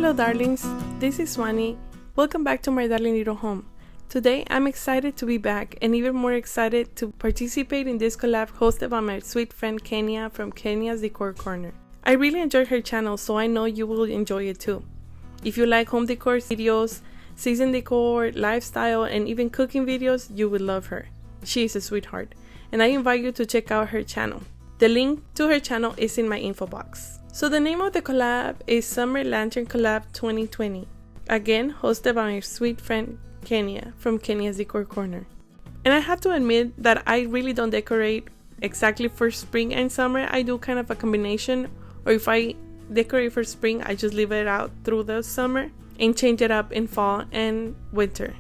Hello darlings, this is Suany. Welcome back to my darling little home. Today I'm excited to be back and even more excited to participate in this collab hosted by my sweet friend Kenya from Kenya's Decor Corner. I really enjoyed her channel, so I know you will enjoy it too. If you like home decor videos, season decor, lifestyle, and even cooking videos, you will love her. She is a sweetheart, and I invite you to check out her channel. The link to her channel is in my info box. So the name of the collab is Summer Lantern Collab 2020. Again, hosted by my sweet friend Kenya from Kenya's Decor Corner. And I have to admit that I really don't decorate exactly for spring and summer. I do kind of a combination, or if I decorate for spring, I just leave it out through the summer and change it up in fall and winter.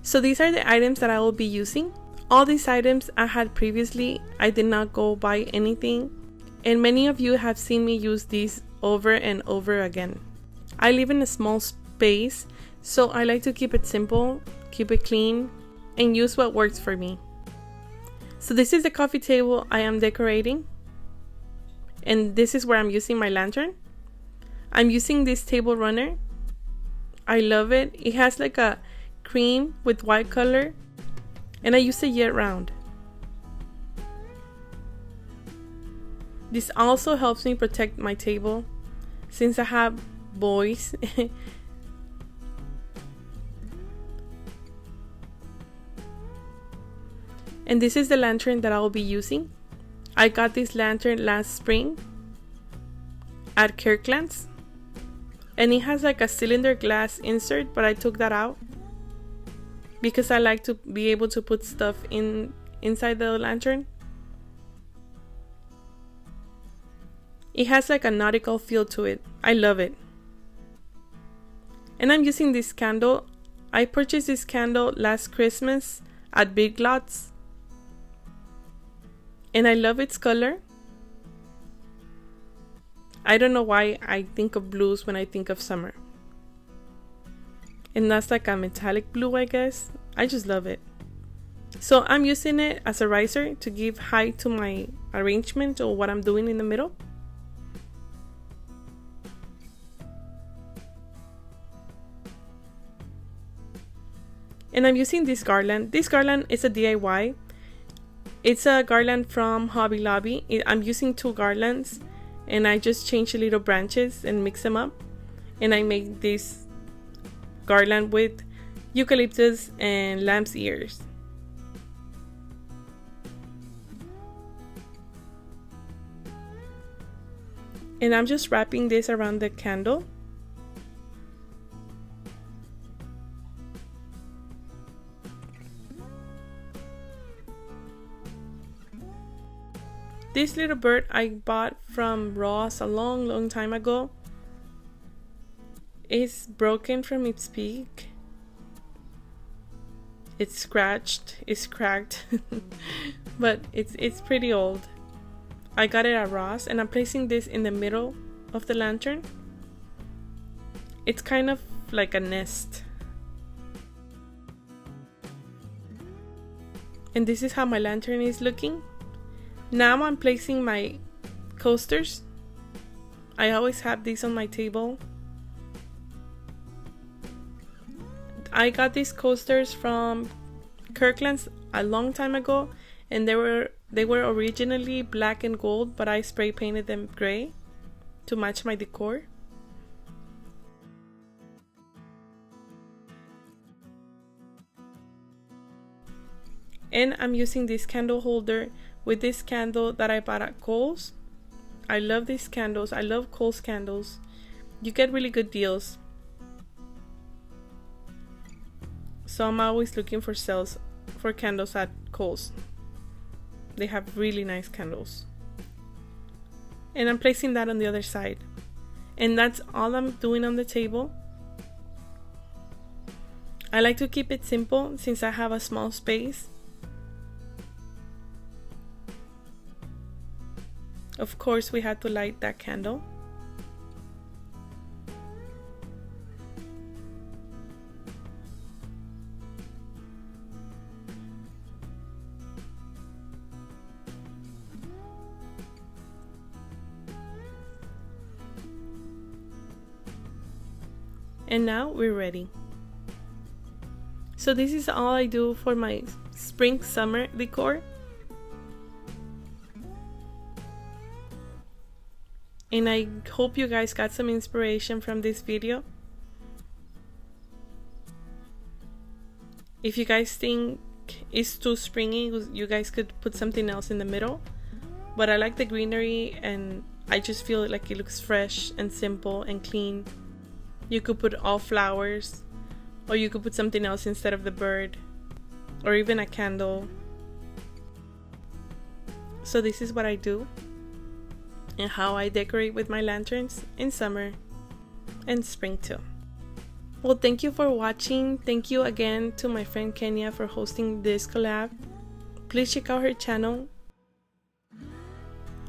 So these are the items that I will be using. All these items I had previously. I did not go buy anything, and many of you have seen me use these over and over again. I live in a small space, so I like to keep it simple, keep it clean, and use what works for me. So this is the coffee table I am decorating, and this is where I'm using my lantern. I'm using this table runner. I love it. It has like a cream with white color, and I use it year round. This also helps me protect my table since I have boys. And this is the lantern that I will be using. I got this lantern last spring at Kirkland's, and it has like a cylinder glass insert, but I took that out because I like to be able to put stuff inside the lantern. It has like a nautical feel to it. I love it. And I'm using this candle. I purchased this candle last Christmas at Big Lots, and I love its color. I don't know why I think of blues when I think of summer. And that's like a metallic blue, I guess. I just love it. So I'm using it as a riser to give height to my arrangement or what I'm doing in the middle. And I'm using this garland. This garland is a DIY. It's a garland from Hobby Lobby. I'm using 2 garlands, and I just change the little branches and mix them up. And I make this garland with eucalyptus and lamb's ears. And I'm just wrapping this around the candle. This little bird I bought from Ross a long time ago. It's broken from its beak. It's scratched, it's cracked, but it's pretty old. I got it at Ross, and I'm placing this in the middle of the lantern. It's kind of like a nest. And this is how my lantern is looking. Now I'm placing my coasters. I always have these on my table. I got these coasters from Kirkland's a long time ago, and they were originally black and gold, but I spray painted them gray to match my decor. And I'm using this candle holder with this candle that I bought at Kohl's. I love these candles. I love Kohl's candles. You get really good deals. So I'm always looking for sales for candles at Kohl's. They have really nice candles. And I'm placing that on the other side. And that's all I'm doing on the table. I like to keep it simple since I have a small space. Of course, we had to light that candle. And now we're ready. So this is all I do for my spring summer decor. And I hope you guys got some inspiration from this video. If you guys think it's too springy, you guys could put something else in the middle. But I like the greenery and I just feel like it looks fresh and simple and clean. You could put all flowers, or you could put something else instead of the bird, or even a candle. So this is what I do and how I decorate with my lanterns in summer and spring too. Well, thank you for watching. Thank you again to my friend Kenya for hosting this collab. Please check out her channel.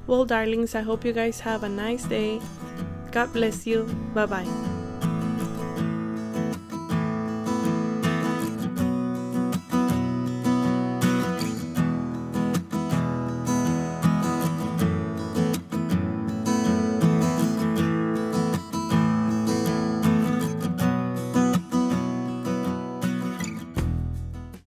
Well, darlings, I hope you guys have a nice day. God bless you. Bye bye.